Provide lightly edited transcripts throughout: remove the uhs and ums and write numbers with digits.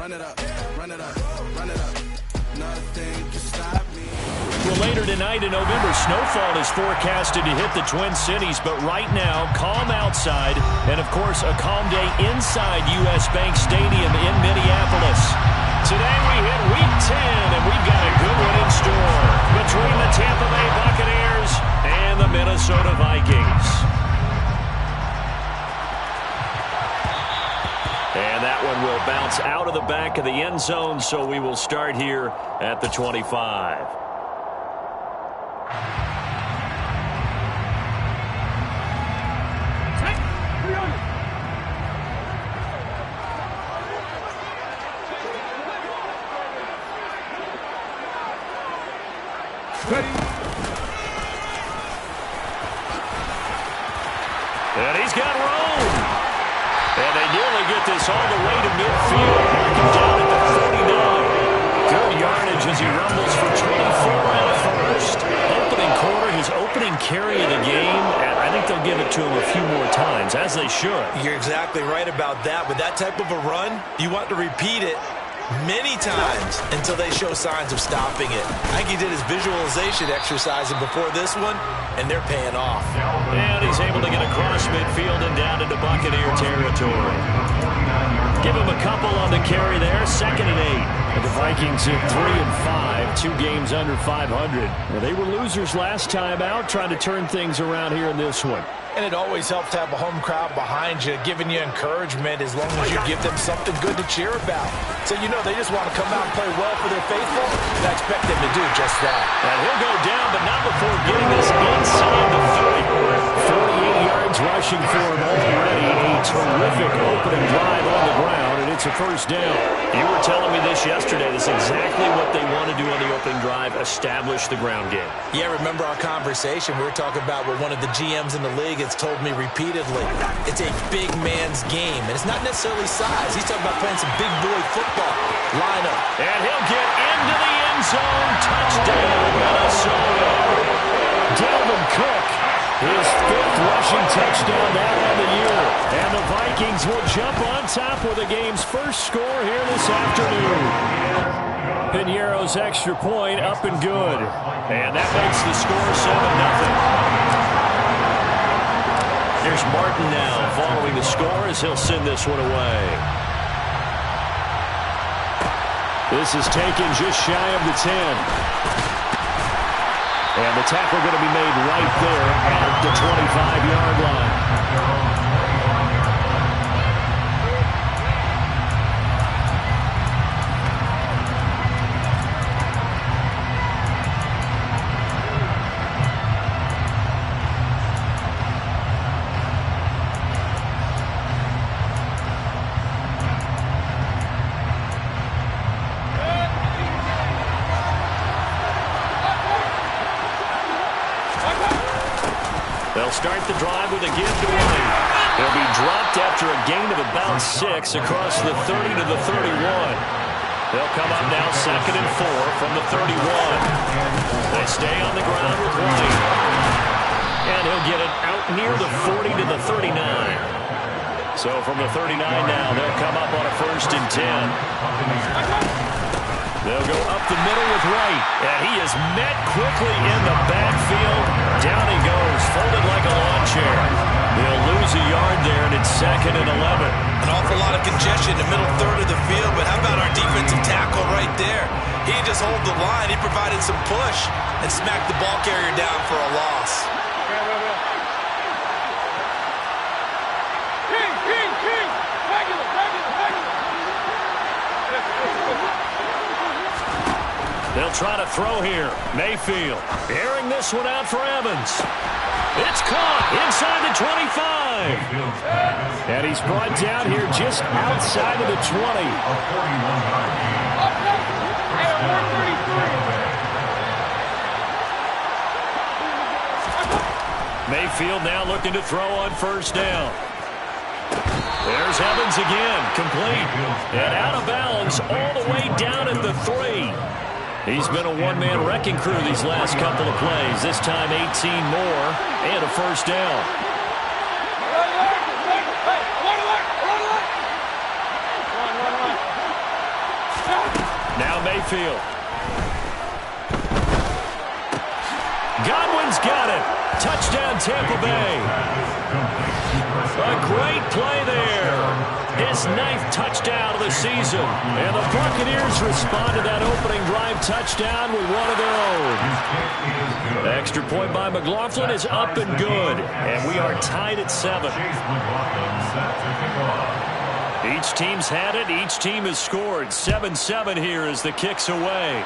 run it up, run it up, run it up. Nothing can stop me. Well, later tonight in November, snowfall is forecasted to hit the Twin Cities, but right now, calm outside, and of course, a calm day inside U.S. Bank Stadium in Minneapolis. Today we hit Week 10, and we've got a good one in store between the Tampa Bay Buccaneers and the Minnesota Vikings. And that one will bounce out of the back of the end zone, so we will start here at the 25. Ready. And he's got room. And they nearly get this all the way to midfield. Marking down at the 49. Good yardage as he rumbles for 24 out of first. Opening quarter, his opening carry of the game. And I think they'll give it to him a few more times, as they should. You're exactly right about that. With that type of a run, you want to repeat it many times until they show signs of stopping it. I think he did his visualization exercising before this one, and they're paying off. And he's able to get across midfield and down into Buccaneer territory. Give him a couple on the carry there. 2nd and 8. And the Vikings at 3-5, 2 games under 500. Well, they were losers last time out, trying to turn things around here in this one. And it always helps to have a home crowd behind you, giving you encouragement as long as you give them something good to cheer about. So you know they just want to come out and play well for their faithful, and I expect them to do just that. And he'll go down, but not before getting this inside the 30. 48 yards rushing for him already. A terrific opening drive on the ground, and it's a first down. You were telling me this yesterday. This is exactly what they want to do on the opening drive, establish the ground game. Yeah, remember our conversation? We were talking about what one of the GMs in the league has told me repeatedly. It's a big man's game, and it's not necessarily size. He's talking about playing some big boy football. Line up. And he'll get into the end zone. Touchdown, Minnesota. Dalvin Cook, his 5th rushing touchdown now on the year. And the Vikings will jump on top with the game's first score here this afternoon. Piñeiro's extra point up and good. And that makes the score 7-0. Here's Martin now following the score as he'll send this one away. This is taken just shy of the 10. And the tackle going to be made right there at the 25-yard line. They'll start the drive with a give to White. They'll be dropped after a gain of about 6 across the 30 to the 31. They'll come up now 2nd and 4 from the 31. They stay on the ground with White. And he'll get it out near the 40 to the 39. So from the 39 now, they'll come up on a 1st and 10. They'll go up the middle with Wright, and he is met quickly in the backfield. Down he goes, folded like a lawn chair. They'll lose a yard there, and it's 2nd and 11. An awful lot of congestion in the middle third of the field, but how about our defensive tackle right there? He just hold the line. He provided some push and smacked the ball carrier down for a loss. They'll try to throw here. Mayfield airing this one out for Evans. It's caught inside the 25. And he's brought down here just outside of the 20. Mayfield now looking to throw on 1st down. There's Evans again, complete. And out of bounds all the way down at the 3. He's been a one-man wrecking crew these last couple of plays. This time 18 more and a 1st down. Now Mayfield. Godwin's got it. Touchdown, Tampa Bay. A great play there. His 9th touchdown of the season. And the Buccaneers respond to that opening drive touchdown with one of their own. The extra point by McLaughlin is up and good. And we are tied at 7. Each team's had it. Each team has scored. 7-7 here as the kick's away.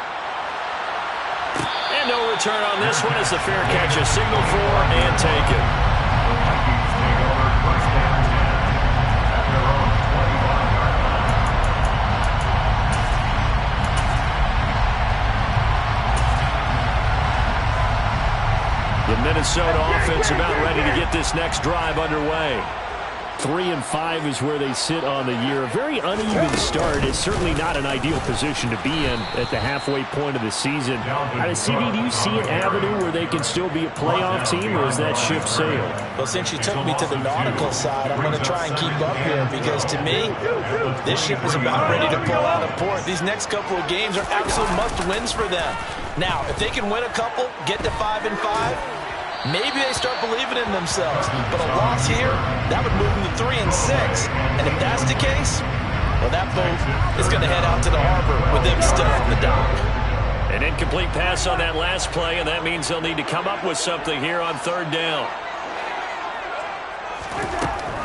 And no return on this one as the fair catch is signaled for and taken. The Minnesota offense about ready to get this next drive underway. 3-5 is where they sit on the year. A very uneven start. It's certainly not an ideal position to be in at the halfway point of the season. CB, do you see an avenue where they can still be a playoff team, or is that ship sailed? Well, since you took me to the nautical side, I'm going to try and keep up here because, to me, this ship is about ready to pull out of port. These next couple of games are absolute must-wins for them. Now, if they can win a couple, get to 5-5, maybe they start believing in themselves. But a loss here, that would move them to 3-6. And if that's the case, well, that boat is going to head out to the harbor with them still on the dock. An incomplete pass on that last play, and that means they'll need to come up with something here on 3rd down.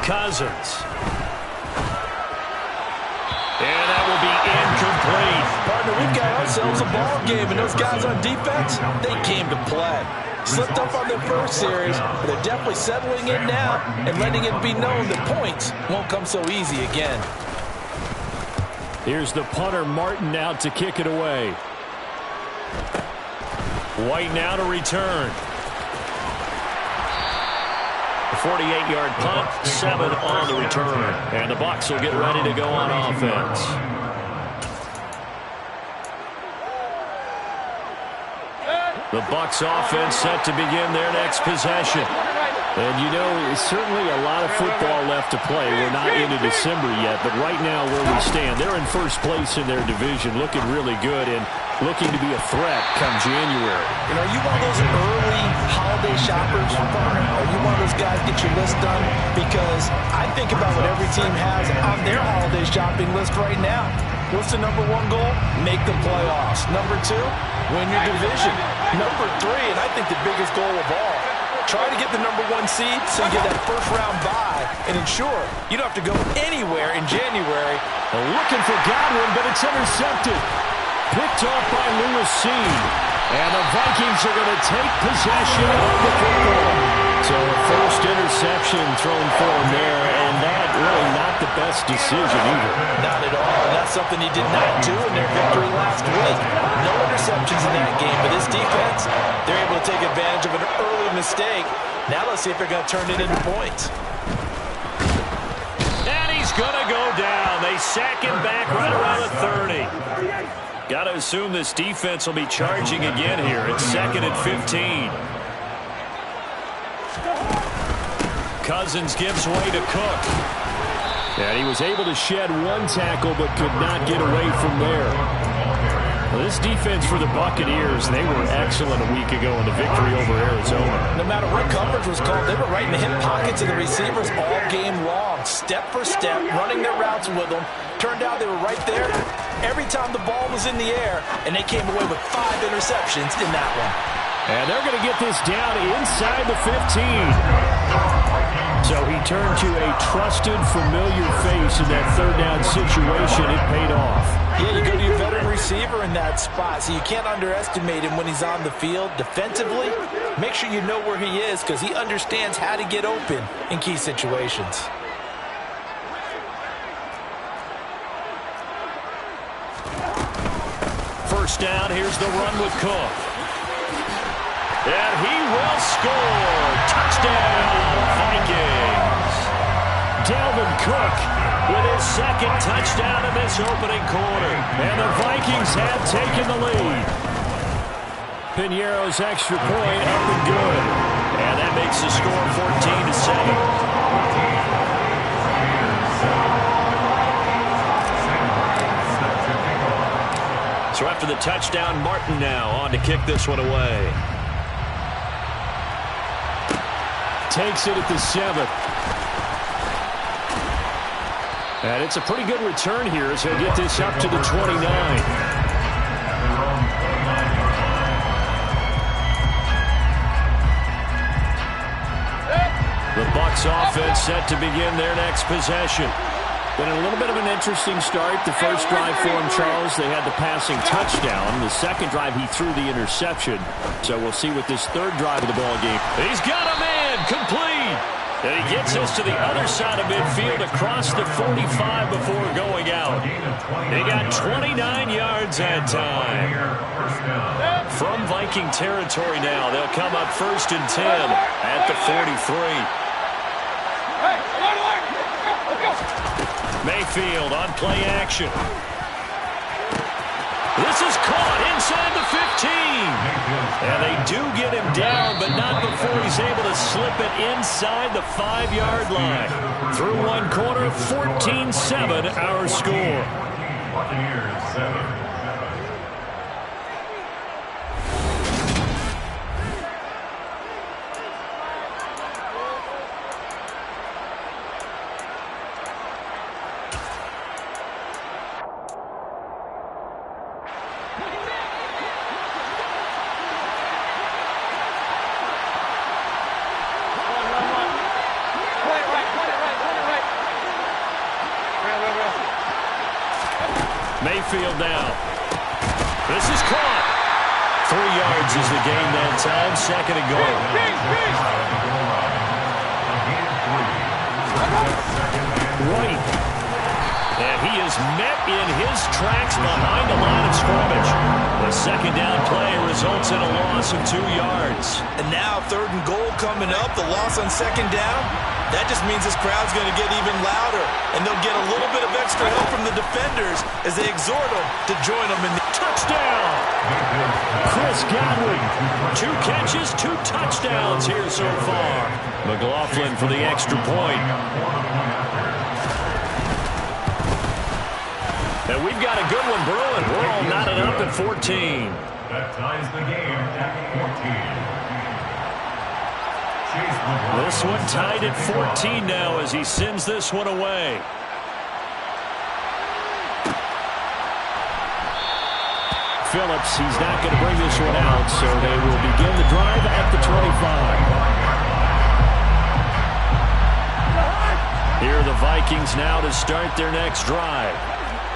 Cousins. And that will be incomplete. Partner, we've got ourselves a ball game, and those guys on defense, they came to play. Slipped up on their first series, but they're definitely settling in now and letting it be known that points won't come so easy again. Here's the punter, Martin, out to kick it away. White now to return. A 48-yard punt, 7 on the return. And the Bucs will get ready to go on offense. The Bucs offense set to begin their next possession. And, you know, certainly a lot of football left to play. We're not into December yet, but right now where we stand, they're in first place in their division, looking really good and looking to be a threat come January. You know, are you one of those early holiday shoppers, partner? Are you one of those guys get your list done? Because I think about what every team has on their holiday shopping list right now. What's the number 1 goal? Make the playoffs. Number 2, win your division. Number 3, and I think the biggest goal of all, try to get the number 1 seed so you get that first-round bye and ensure you don't have to go anywhere in January. Looking for Godwin, but it's intercepted. Picked off by Lewis Seed. And the Vikings are going to take possession of the football. So a first interception thrown for him there, and that really not the best decision either. Not at all, and that's something he did not do in their victory last week. No interceptions in that game, but this defense, they're able to take advantage of an early mistake. Now let's see if they're going to turn it into points. And he's going to go down. They sack him back right around the 30. Got to assume this defense will be charging again here. It's 2nd and 15. Cousins gives way to Cook. And he was able to shed 1 tackle but could not get away from there. Well, this defense for the Buccaneers, they were excellent a week ago in the victory over Arizona. No matter what coverage was called, they were right in the hip pockets of the receivers all game long, step for step, running their routes with them. Turned out they were right there every time the ball was in the air, and they came away with 5 interceptions in that one. And they're going to get this down inside the 15. So he turned to a trusted, familiar face in that 3rd down situation. It paid off. Yeah, you go to your veteran receiver in that spot, so you can't underestimate him when he's on the field. Defensively, make sure you know where he is because he understands how to get open in key situations. First down, here's the run with Cook. And he will score. Touchdown, Vikings. Dalvin Cook with his 2nd touchdown in this opening quarter. And the Vikings have taken the lead. Piñeiro's extra point up and good. And that makes the score 14-7. So after the touchdown, Martin now on to kick this one away. Takes it at the 7. And it's a pretty good return here as he'll get this up to the 29. The Bucs offense set to begin their next possession. Been a little bit of an interesting start. The first drive for him, Charles, they had the passing touchdown. The second drive, he threw the interception. So we'll see with this third drive of the ball game. He's got a man complete. And he gets us to the other side of midfield across the 45 before going out. He got 29 yards that time. From Viking territory now, they'll come up 1st and 10 at the 43. Mayfield on play action. This is caught inside the 15. And they do get him down, but not before he's able to slip it inside the 5-yard line. Through one quarter, 14-7 our score. Buccaneers 7. Mayfield now. This is caught. 3 yards is the gain that time. 2nd and goal. Right. And he is met in his tracks behind the line of scrimmage. The second down play results in a loss of 2 yards. And now 3rd and goal coming up. The loss on 2nd down. That just means this crowd's going to get even louder. And they'll get a little bit of extra help from the defenders as they exhort them to join them in the touchdown. Chris Godwin. 2 catches, 2 touchdowns here so far. McLaughlin for the extra point. And we've got a good one brewing. We're all knotted up at 14. That ties the game at 14. This one tied at 14 now as he sends this one away. Phillips, he's not going to bring this one out, so they will begin the drive at the 25. Here are the Vikings now to start their next drive.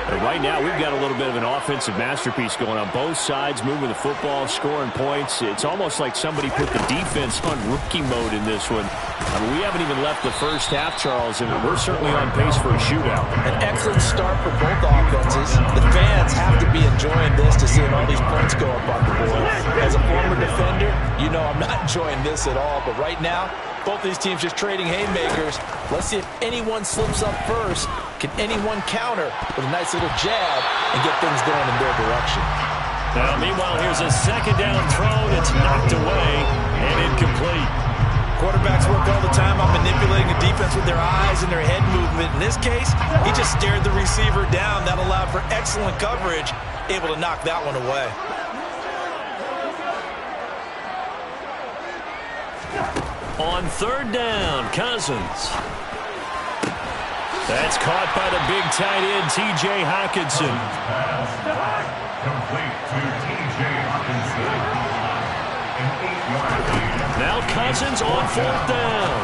And right now, we've got a little bit of an offensive masterpiece going on both sides, moving the football, scoring points. It's almost like somebody put the defense on rookie mode in this one. I mean, we haven't even left the first half, Charles, and we're certainly on pace for a shootout. An excellent start for both offenses. The fans have to be enjoying this to see all these points go up on the board. As a former defender, you know I'm not enjoying this at all, but right now, both these teams just trading haymakers. Let's see if anyone slips up first. Can anyone counter with a nice little jab and get things going in their direction? Now, meanwhile, here's a second down throw that's knocked away and incomplete. Quarterbacks work all the time on manipulating the defense with their eyes and their head movement. In this case, he just stared the receiver down. That allowed for excellent coverage, able to knock that one away. On 3rd down, Cousins. That's caught by the big tight end, T.J. Hockenson. Complete to T.J. Hockenson. Now Cousins on 4th down.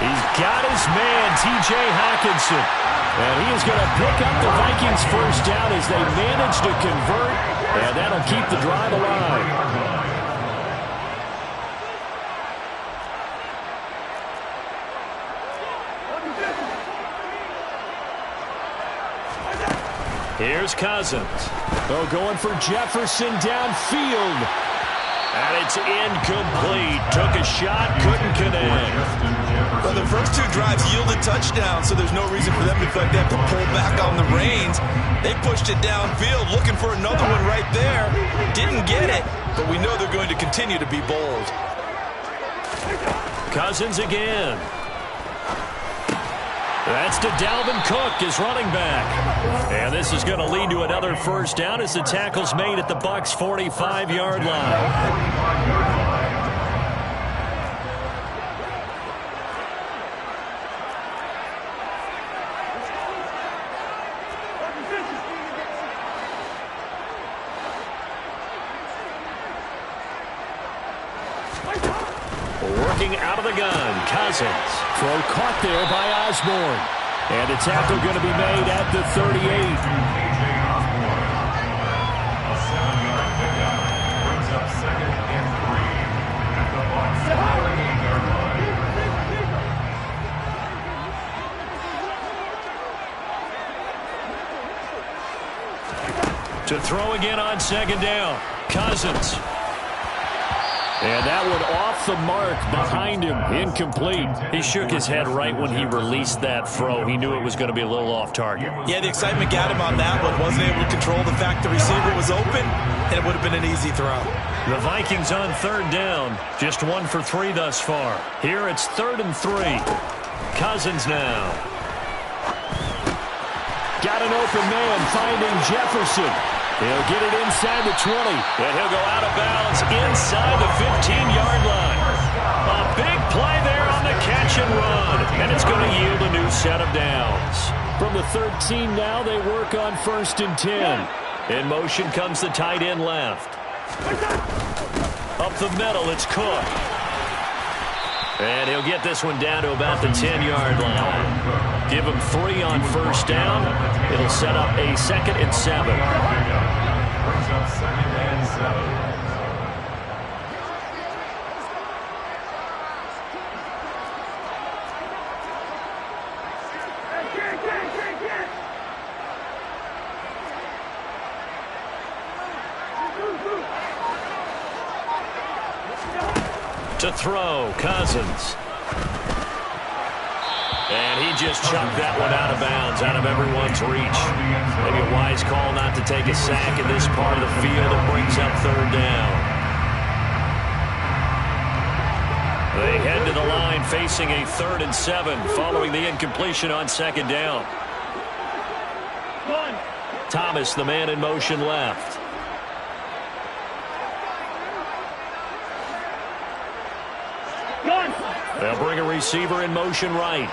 He's got his man, T.J. Hockenson. And he is going to pick up the Vikings' first down as they manage to convert. And that'll keep the drive alive. Here's Cousins. Oh, going for Jefferson downfield. And it's incomplete. Took a shot, couldn't connect. Well, the first 2 drives yielded touchdowns, so there's no reason for them to feel like they have to pull back on the reins. They pushed it downfield, looking for another one right there. Didn't get it, but we know they're going to continue to be bold. Cousins again. That's to Dalvin Cook, his running back. And this is going to lead to another first down as the tackle's made at the Bucs' 45-yard line. Working out of the gun, Cousins. Throw caught there by Osborne. And a tackle going to be made at the 38. A 7-yard pickup brings up 2nd and 3 at the Bucs' 48-yard line. To throw again on 2nd down, Cousins. And that one off the mark behind him, incomplete. He shook his head right when he released that throw. He knew it was going to be a little off target. Yeah, the excitement got him on that one. Wasn't able to control the fact the receiver was open, and it would have been an easy throw. The Vikings on 3rd down, just 1 for 3 thus far. Here it's 3rd and 3. Cousins now. Got an open man finding Jefferson. He'll get it inside the 20, and he'll go out of bounds inside the 15-yard line. A big play there on the catch and run, and it's going to yield a new set of downs. From the 13 now, they work on 1st and 10. In motion comes the tight end left. Up the middle, it's Cook. And he'll get this one down to about the 10-yard line. Give him 3 on 1st down. It'll set up a 2nd and 7. Brings up 2nd and 7. To throw, Cousins. And he just chucked that one out of bounds, out of everyone's reach. Maybe a wise call not to take a sack in this part of the field. It brings up 3rd down. They head to the line facing a 3rd and 7 following the incompletion on 2nd down. Thomas, the man in motion left. They'll bring a receiver in motion right.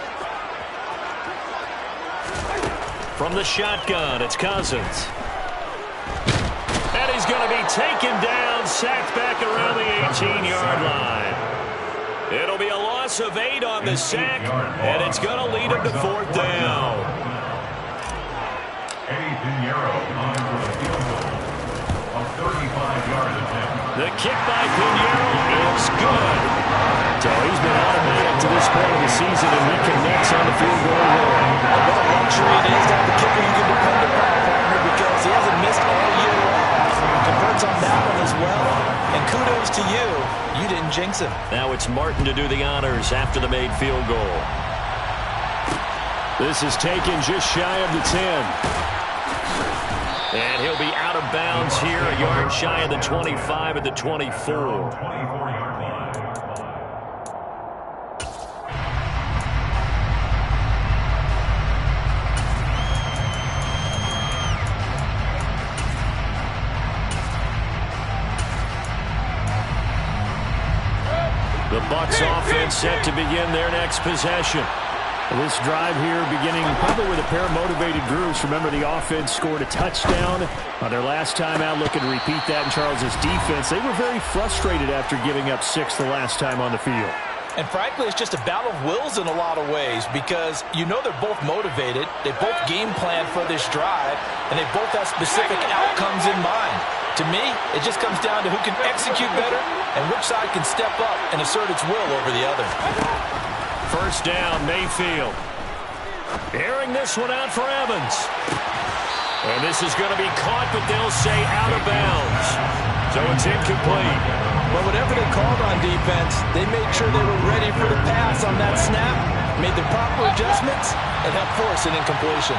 From the shotgun, it's Cousins. And he's going to be taken down, sacked back around the 18-yard line. It'll be a loss of 8 on the sack, and it's going to lead him to 4th down. Eddie Pinheiro on for the field goal. A 35-yard attempt. The kick by Pinheiro is good. So he's been automatic to this point of the season, and he connects on the field goal line. What a luxury it is to have the kicker you can depend upon, partner, because he hasn't missed all year long. Converts on that one as well. And kudos to you. You didn't jinx him. Now it's Martin to do the honors after the made field goal. This is taken just shy of the 10. And he'll be out of bounds here, a yard shy of the 25 at the 24. 24-yard line. The Bucs offense set to begin their next possession. This drive here beginning probably with a pair of motivated groups. Remember, the offense scored a touchdown on their last time out, looking to repeat that in Charles's defense. They were very frustrated after giving up 6 the last time on the field. And frankly, it's just a battle of wills in a lot of ways, because you know they're both motivated, they both game plan for this drive, and they both have specific outcomes in mind. To me, it just comes down to who can execute better and which side can step up and assert its will over the other. First down, Mayfield. Airing this one out for Evans. And this is going to be caught, but they'll say out of bounds. So it's incomplete. But whatever they called on defense, they made sure they were ready for the pass on that snap, made the proper adjustments, and helped force an incompletion.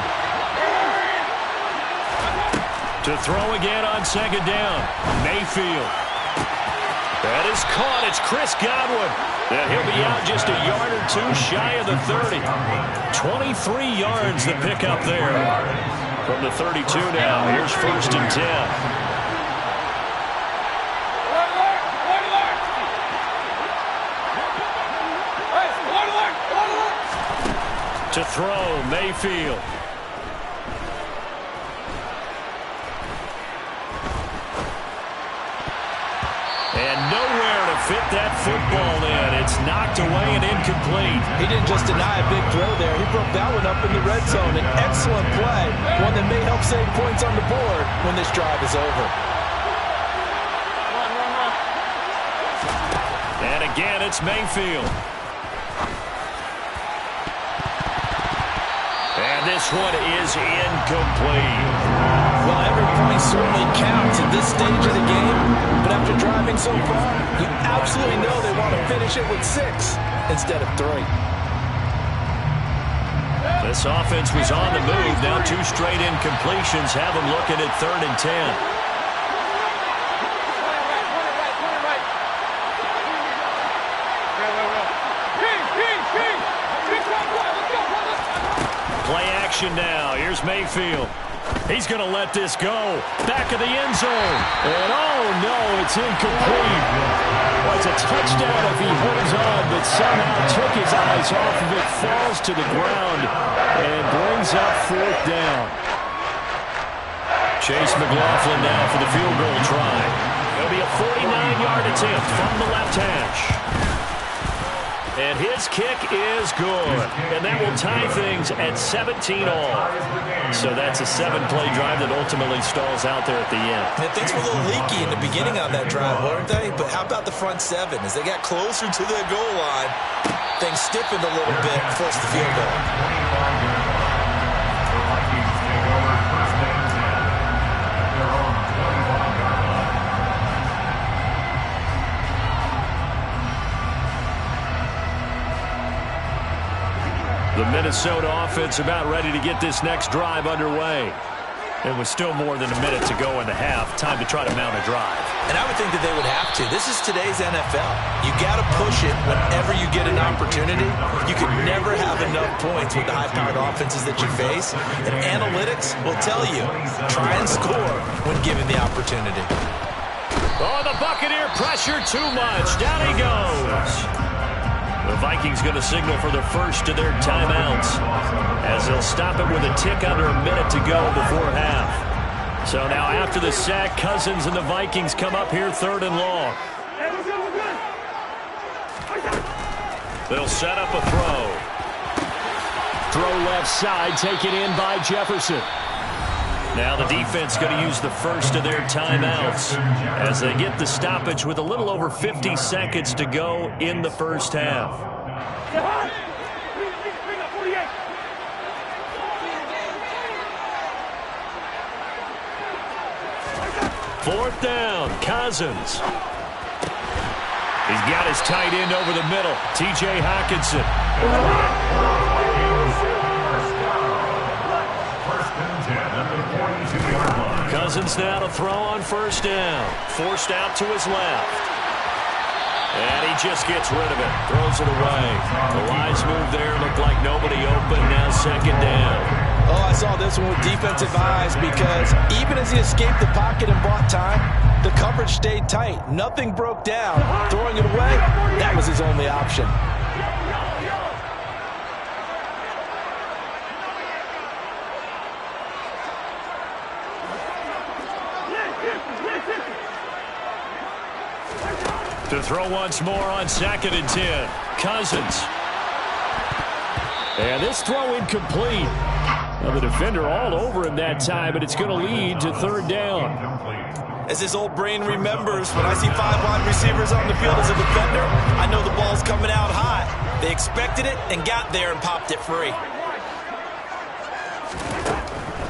To throw again on 2nd down, Mayfield. That is caught. It's Chris Godwin. And he'll be out just a yard or two shy of the 30. 23 yards the pickup there. From the 32 now. Here's 1st and 10. To throw, Mayfield. And nowhere to fit that football in. It's knocked away and incomplete. He didn't just deny a big throw there. He broke that one up in the red zone. An excellent play. One that may help save points on the board when this drive is over. And again, it's Mayfield. And this one is incomplete. Well, every point certainly counts at this stage of the game. But after driving so far, you absolutely know they want to finish it with 6 instead of 3. This offense was on the move. Now 2 straight incompletions have them looking at 3rd and 10. Play action now. Here's Mayfield. He's going to let this go. Back of the end zone. And oh no, it's incomplete. Well, it's a touchdown if he holds on, but somehow took his eyes off of it, falls to the ground, and brings up 4th down. Chase McLaughlin now for the field goal try. It'll be a 49-yard attempt from the left hash. And his kick is good. And that will tie things at 17 all. So that's a 7-play drive that ultimately stalls out there at the end. And things were a little leaky in the beginning on that drive, weren't they? But how about the front 7? As they got closer to the goal line, things stiffened a little bit and forced the field goal. The Minnesota offense about ready to get this next drive underway. It was still more than a minute to go in the half. Time to try to mount a drive. And I would think that they would have to. This is today's NFL. You got to push it whenever you get an opportunity. You can never have enough points with the high-powered offenses that you face. And analytics will tell you, try and score when given the opportunity. Oh, the Buccaneer pressure too much. Down he goes. The Vikings going to signal for the first of their timeouts as they'll stop it with a tick under a minute to go before half. So now after the sack, Cousins and the Vikings come up here 3rd and long. They'll set up a throw. Throw left side, taken in by Jefferson. Now the defense going to use the first of their timeouts as they get the stoppage with a little over 50 seconds to go in the first half. 4th down, Cousins. He's got his tight end over the middle, T.J. Hockenson. Cousins now to throw on 1st down. Forced out to his left. And he just gets rid of it. Throws it away. The wise move there. Looked like nobody open. Now 2nd down. Oh, I saw this one with defensive eyes because even as he escaped the pocket and bought time, the coverage stayed tight. Nothing broke down. Throwing it away, that was his only option. To throw once more on 2nd and 10. Cousins. And this throw incomplete. Well, the defender all over him that time, but it's going to lead to 3rd down. As his old brain remembers, when I see 5 wide receivers on the field as a defender, I know the ball's coming out high. They expected it and got there and popped it free.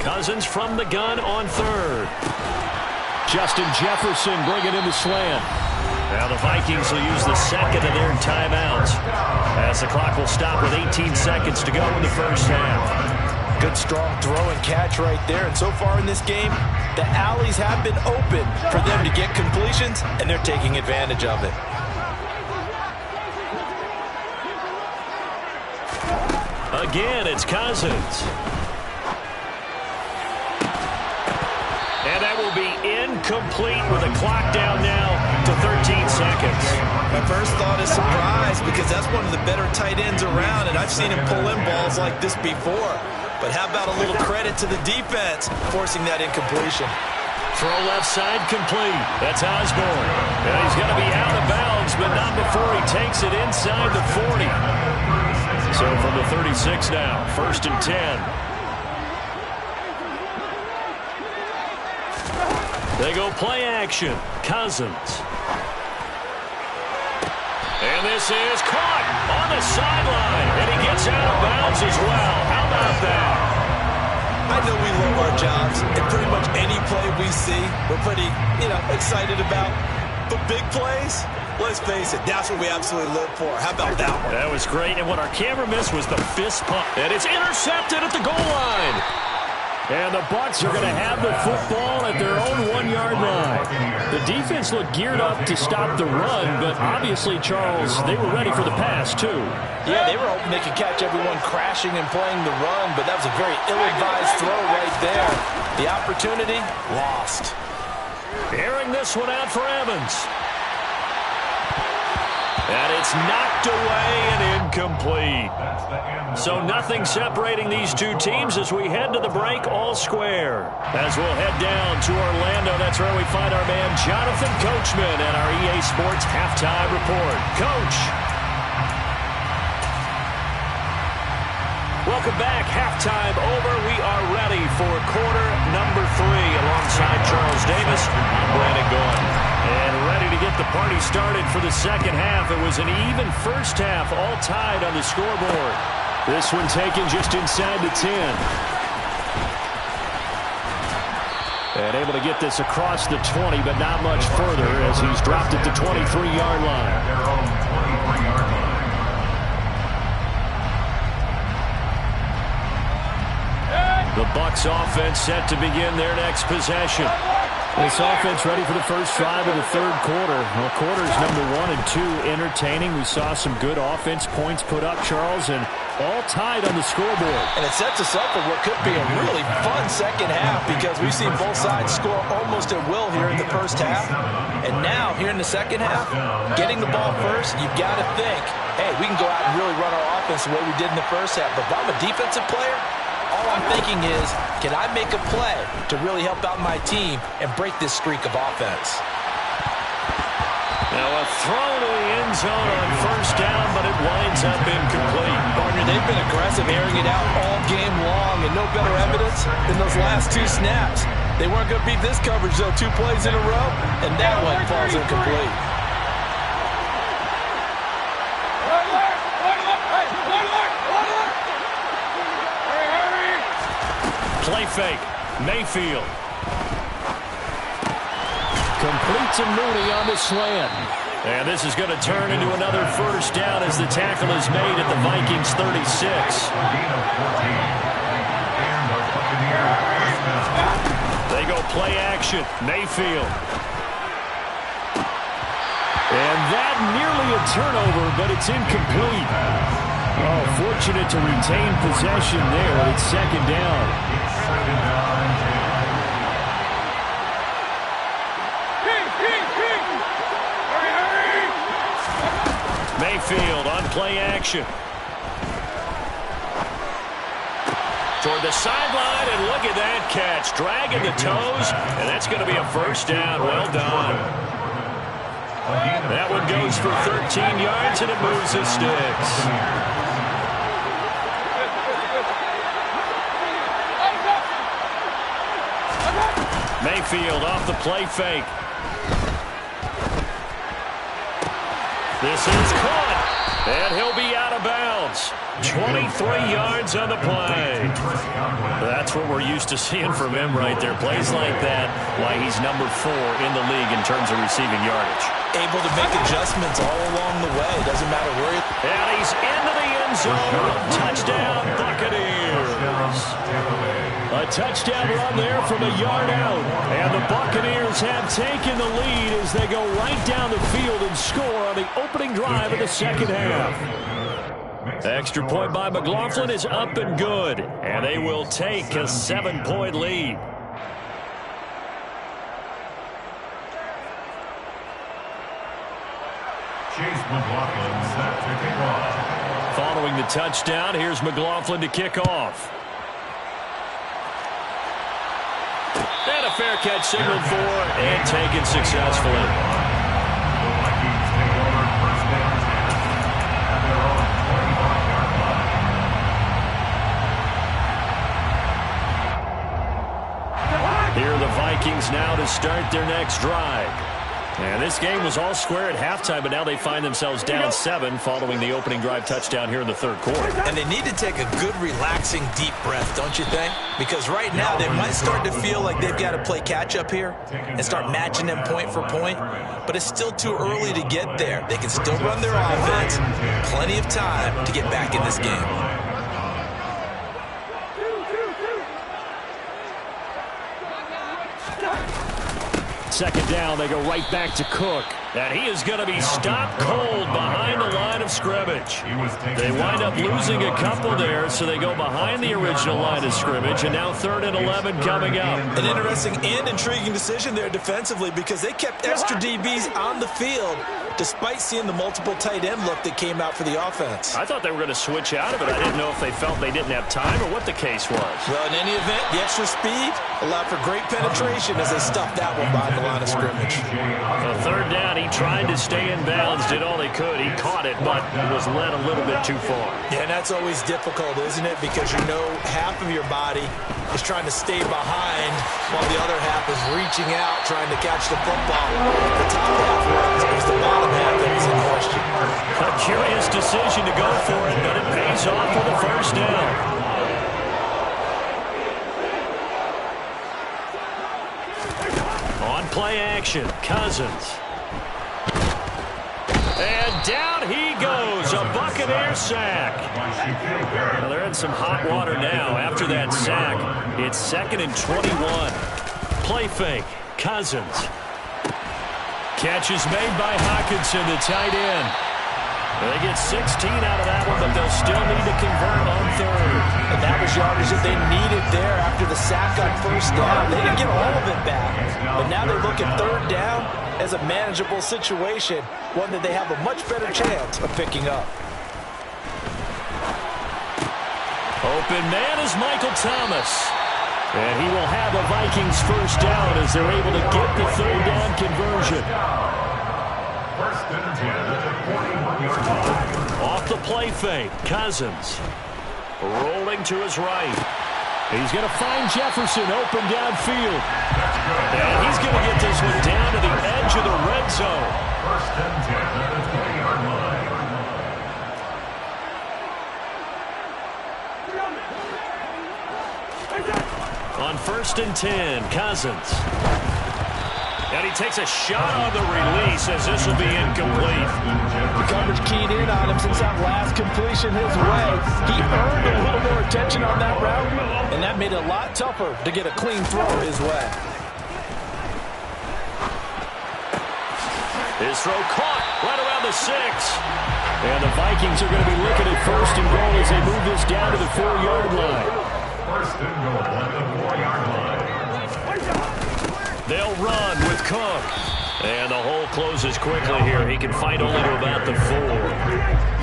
Cousins from the gun on 3rd. Justin Jefferson bringing in the slant. Now the Vikings will use the 2nd of their timeouts as the clock will stop with 18 seconds to go in the first half. Good, strong throw and catch right there. And so far in this game, the alleys have been open for them to get completions, and they're taking advantage of it. Again, it's Cousins. And that will be incomplete with a clock down now to 13 seconds. My first thought is surprise, because that's one of the better tight ends around, and I've seen him pull in balls like this before. But how about a little credit to the defense forcing that incompletion? Throw left side complete. That's Osborne. And he's going to be out of bounds, but not before he takes it inside the 40. So from the 36 now, 1st and 10. They go play action. Cousins. And this is caught on the sideline. And he gets out of bounds as well. How about that? I know we love our jobs, and pretty much any play we see, we're pretty, excited about. But big plays, let's face it, that's what we absolutely live for. How about that one? That was great, and what our camera missed was the fist pump. And it's intercepted at the goal line. And the Bucs are going to have the football at their own 1-yard line. The defense looked geared up to stop the run, but obviously, Charles, they were ready for the pass, too. Yeah, they were hoping they could catch everyone crashing and playing the run, but that was a very ill-advised throw right there. The opportunity, lost. Airing this one out for Evans. And it's knocked away and incomplete. So nothing separating these two teams as we head to the break, all square. As we'll head down to Orlando, that's where we find our man Jonathan Coachman and our EA Sports Halftime Report. Coach. Welcome back. Halftime over. We are ready for quarter number 3 alongside Charles Davis. I'm Brandon Gordon. And ready to get the party started for the second half. It was an even first half, all tied on the scoreboard. This one taken just inside the 10. And able to get this across the 20, but not much further as he's dropped it to 23-yard line. Their own 23-yard line. The Bucs offense set to begin their next possession. This offense ready for the first drive of the third quarter. Well, quarters number 1 and 2 entertaining. We saw some good offense points put up, Charles, and all tied on the scoreboard. And it sets us up for what could be a really fun second half, because we've seen both sides score almost at will here in the first half. And now, here in the second half, getting the ball first, you've got to think, hey, we can go out and really run our offense the way we did in the first half. But if I'm a defensive player, all I'm thinking is, can I make a play to really help out my team and break this streak of offense? Now a throw to the end zone on first down, but it winds up incomplete. Partner, they've been aggressive, airing it out all game long, and no better evidence than those last 2 snaps. They weren't going to beat this coverage, though, 2 plays in a row, and that one falls incomplete. Play fake. Mayfield. Complete to Mooney on the slant. And this is going to turn into another first down as the tackle is made at the Vikings 36. They go play action. Mayfield. And that nearly a turnover, but it's incomplete. Oh, fortunate to retain possession there. It's second down. Mayfield on play action. Toward the sideline, and look at that catch. Dragging the toes, and that's going to be a first down. Well done. That one goes for 13 yards, and it moves the sticks. Mayfield off the play fake. This is caught, and he'll be out of bounds. 23 yards on the play. That's what we're used to seeing from him right there. Plays like that, why he's number 4 in the league in terms of receiving yardage. Able to make adjustments all along the way. Doesn't matter where he... And he's into the end zone. Touchdown, Buccaneers. A touchdown run there from a yard out. And the Buccaneers have taken the lead as they go right down the field and score on the opening drive of the second half. Extra point by McLaughlin is up and good. And they will take a 7-point lead. Chase McLaughlin set to kick off. Following the touchdown, here's McLaughlin to kick off. And a fair catch signaled for and taken successfully. The Vikings take over first down 10 at their own 25-yard line. Here are the Vikings now to start their next drive. And this game was all square at halftime, but now they find themselves down 7 following the opening drive touchdown here in the third quarter. And they need to take a good, relaxing, deep breath, don't you think? Because right now they might start to feel like they've got to play catch-up here and start matching them point for point. But it's still too early to get there. They can still run their offense. Plenty of time to get back in this game. Second down, they go right back to Cook. And he is going to be stopped cold behind the line of scrimmage. They wind up losing a couple there, so they go behind the original line of scrimmage, and now 3rd and 11 coming up. An interesting and intriguing decision there defensively because they kept extra DBs on the field despite seeing the multiple tight end look that came out for the offense. I thought they were going to switch out of it. I didn't know if they felt they didn't have time or what the case was. Well, in any event, the extra speed allowed for great penetration as they stuffed that one behind the line of scrimmage. So 3rd down, he tried to stay in bounds, did all he could. He caught it, but it was led a little bit too far. Yeah, and that's always difficult, isn't it? Because you know half of your body is trying to stay behind while the other half is reaching out, trying to catch the football. The top half runs. It was the bottom half that was in question. A curious decision to go for it, but it pays off for the first down. On play action, Cousins. And down he goes, a Buccaneer sack. Well, they're in some hot water now after that sack. It's 2nd and 21. Play fake, Cousins. Catch is made by Hockenson, the tight end. They get 16 out of that one, but they'll still need to convert on 3rd. And that was yardage that they needed there after the sack on 1st down. They didn't get all of it back. But now they look at 3rd down as a manageable situation, one that they have a much better chance of picking up. Open man is Michael Thomas. And he will have a Vikings first down as they're able to get the 3rd down conversion. First and 10 at the 41-yard line. Off the play fake, Cousins. Rolling to his right. He's going to find Jefferson open downfield. And he's going to get this one down to the edge of the red zone. First and 10 at the 20-yard line. On 1st and 10, Cousins. And he takes a shot on the release as this will be incomplete. The coverage keyed in on him since that last completion his way. He earned a little more attention on that route, and that made it a lot tougher to get a clean throw his way. His throw caught right around the 6. And the Vikings are going to be looking at 1st and goal as they move this down to the 4-yard line. First and goal at the 4-yard line. They'll run with Cook. And the hole closes quickly here. He can fight only to about the 4.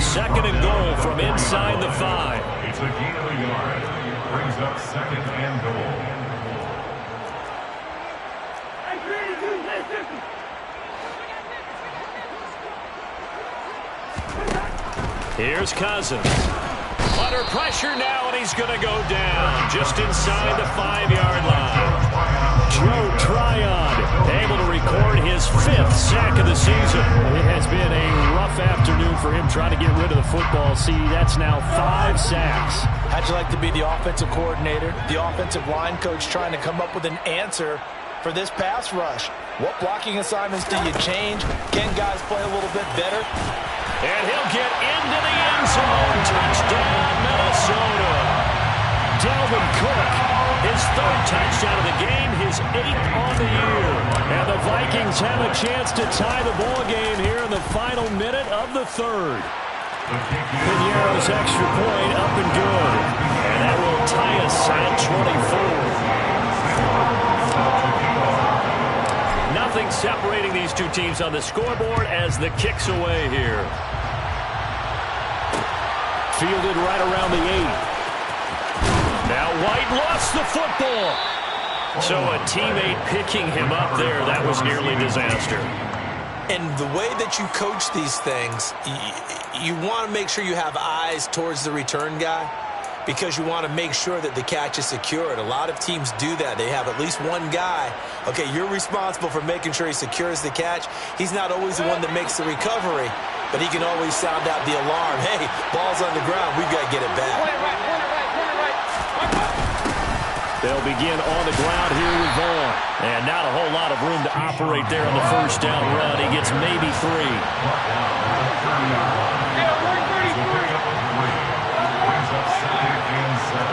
2nd and goal from inside the 5. It's a gain of a yard. Brings up 2nd and goal. Here's Cousins. Under pressure now, and he's going to go down just inside the 5-yard line. Joe Tryon able to record his 5th sack of the season. It has been a rough afternoon for him trying to get rid of the football. See, that's now 5 sacks. How'd you like to be the offensive coordinator, the offensive line coach trying to come up with an answer for this pass rush? What blocking assignments do you change? Can guys play a little bit better? And he'll get into the end zone. Touchdown, Minnesota. Dalvin Cook. His third touchdown of the game, his 8th on the year. And the Vikings have a chance to tie the ball game here in the final minute of the third. Pinero's extra point up and good. And that will tie us at 24. Nothing separating these two teams on the scoreboard as the kick's away here. Fielded right around the 8. Now White lost the football. So a teammate picking him up there, that was nearly disaster. And the way that you coach these things, you want to make sure you have eyes towards the return guy because you want to make sure that the catch is secured. A lot of teams do that. They have at least one guy. Okay, you're responsible for making sure he secures the catch. He's not always the one that makes the recovery, but he can always sound out the alarm. Hey, ball's on the ground. We've got to get it back. They'll begin on the ground here with Vaughn. And not a whole lot of room to operate there on the first down run. He gets maybe 3.